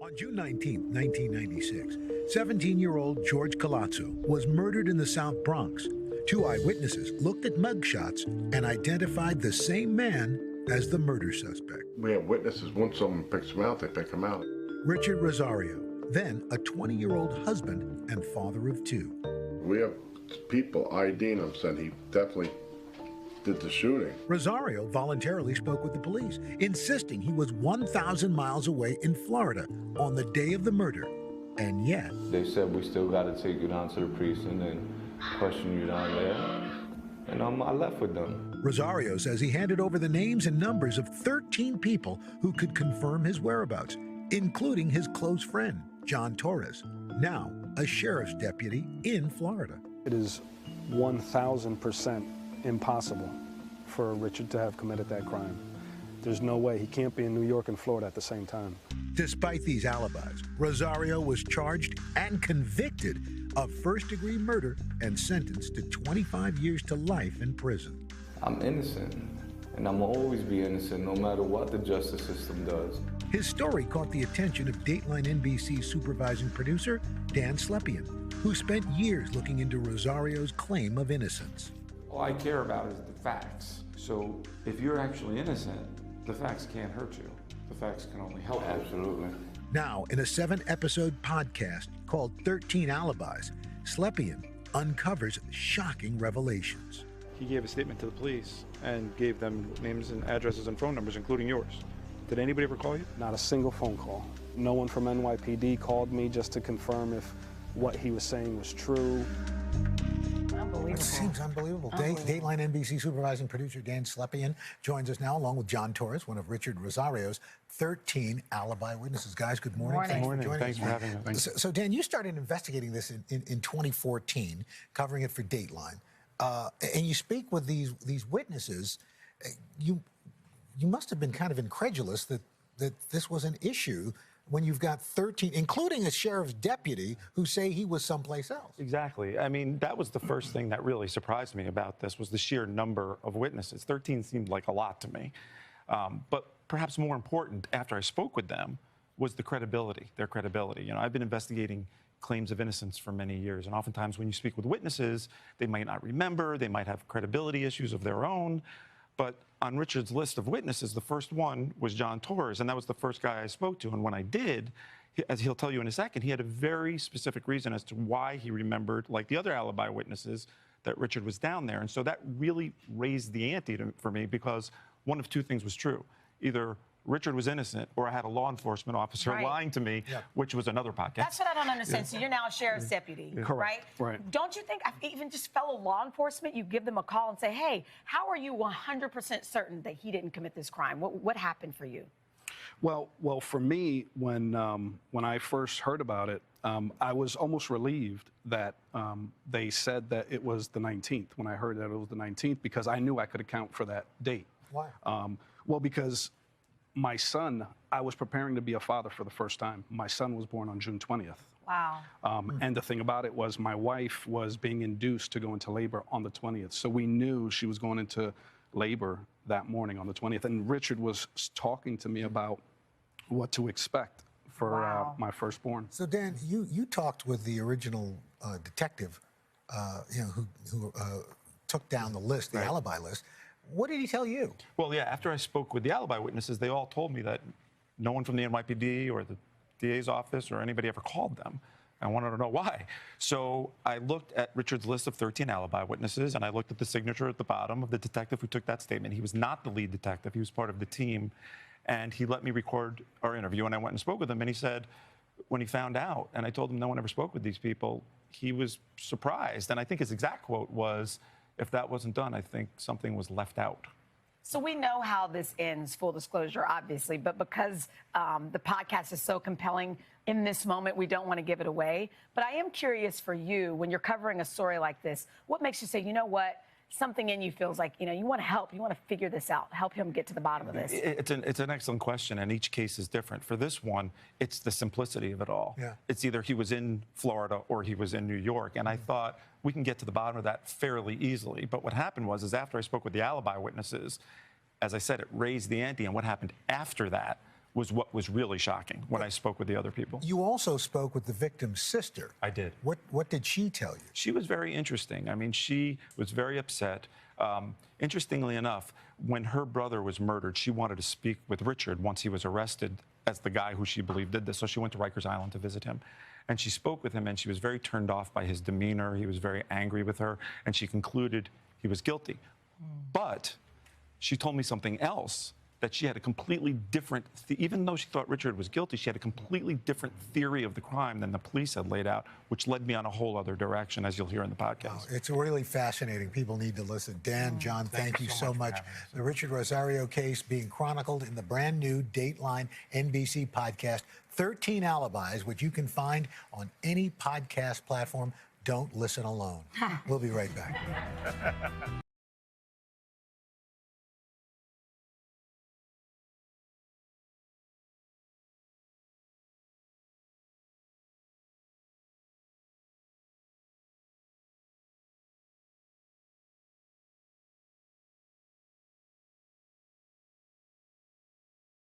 On June 19, 1996, 17-year-old George Colazzo was murdered in the South Bronx. Two eyewitnesses looked at mugshots and identified the same man as the murder suspect. We have witnesses. Once someone picks them out, they pick them out. Richard Rosario, then a 20-year-old husband and father of two. We have people IDing him, said he definitely did the shooting. Rosario voluntarily spoke with the police, insisting he was 1,000 miles away in Florida on the day of the murder. And yet... They said, we still got to take you down to the precinct and question you down there. And I left with them. Rosario says he handed over the names and numbers of 13 people who could confirm his whereabouts, including his close friend, John Torres, now a sheriff's deputy in Florida. It is 1,000% impossible for Richard to have committed that crime. There's no way. He can't be in New York and Florida at the same time. Despite these alibis, Rosario was charged and convicted of first-degree murder and sentenced to 25 years to life in prison. I'm innocent, and I'm always be innocent no matter what the justice system does. His story caught the attention of Dateline NBC supervising producer Dan Slepian, who spent years looking into Rosario's claim of innocence. All I care about is the facts. So if you're actually innocent, the facts can't hurt you. The facts can only help you. Absolutely. Now, in a 7-episode podcast called 13 Alibis, Slepian uncovers shocking revelations. He gave a statement to the police and gave them names and addresses and phone numbers, including yours. Did anybody ever call you? Not a single phone call. No one from NYPD called me just to confirm if what he was saying was true. It seems unbelievable. Dateline NBC supervising producer Dan Slepian joins us now, along with John Torres, one of Richard Rosario's 13 alibi witnesses. Guys, good morning. Thanks for joining us. Thanks for having us. So, Dan, you started investigating this in 2014, covering it for Dateline, and you speak with these witnesses. You must have been kind of incredulous that this was an issue when you've got 13, including a sheriff's deputy, who say he was someplace else. Exactly. I mean, that was the first thing that really surprised me about this, was the sheer number of witnesses. 13 seemed like a lot to me. But perhaps more important, after I spoke with them, was the credibility, their credibility. You know, I've been investigating claims of innocence for many years, and oftentimes when you speak with witnesses, they might not remember, they might have credibility issues of their own. But on Richard's list of witnesses, the first one was John Torres, and that was the first guy I spoke to. And when I did, as he'll tell you in a second, he had a very specific reason as to why he remembered, like the other alibi witnesses, that Richard was down there. And so that really raised the ante for me, because one of two things was true. Either Richard was innocent, or I had a law enforcement officer lying to me, which was another podcast. That's what I don't understand. So you're now a sheriff's deputy, right? Right. Don't you think, even just fellow law enforcement, you give them a call and say, hey, how are you 100% certain that he didn't commit this crime? What happened for you? Well, for me, when I first heard about it, I was almost relieved that they said that it was the 19th, when I heard that it was the 19th, because I knew I could account for that date. Why? Well, because my son, I was preparing to be a father for the first time. My son was born on June 20th. Wow. And the thing about it was my wife was being induced to go into labor on the 20th. So we knew she was going into labor that morning on the 20th. And Richard was talking to me about what to expect for my firstborn. So, Dan, you talked with the original detective, who took down the list, the alibi list. What did he tell you? Well, yeah, after I spoke with the alibi witnesses, they all told me that no one from the NYPD or the DA's office or anybody ever called them. I wanted to know why. So I looked at Richard's list of 13 alibi witnesses, and I looked at the signature at the bottom of the detective who took that statement. He was not the lead detective. He was part of the team, and he let me record our interview, and I went and spoke with him, and he said when he found out, and I told him no one ever spoke with these people, he was surprised. And I think his exact quote was, if that wasn't done, I think something was left out. So we know how this ends, full disclosure, obviously, but because the podcast is so compelling in this moment, we don't want to give it away. But I am curious for you, when you're covering a story like this, what makes you say, you know what, something in you feels like, you want to help, you want to figure this out, help him get to the bottom of this? It's an excellent question, and each case is different. For this one, it's the simplicity of it all. Yeah. It's either he was in Florida or he was in New York, and I thought we can get to the bottom of that fairly easily. But what happened was after I spoke with the alibi witnesses, as I said, it raised the ante, and what happened after that was what was really shocking when I spoke with the other people. You also spoke with the victim's sister. I did. What did she tell you? She was very interesting. I mean, she was very upset. Interestingly enough, when her brother was murdered, she wanted to speak with Richard once he was arrested as the guy who she believed did this. So she went to Rikers Island to visit him. And she spoke with him, and she was very turned off by his demeanor. He was very angry with her, and she concluded he was guilty. But she told me something else, that she had a completely different, even though she thought Richard was guilty, she had a completely different theory of the crime than the police had laid out, which led me on a whole other direction, as you'll hear in the podcast. It's really fascinating. People need to listen. Dan, John, thank you so much. The Richard Rosario case being chronicled in the brand new Dateline NBC podcast, 13 Alibis, which you can find on any podcast platform. Don't listen alone. We'll be right back.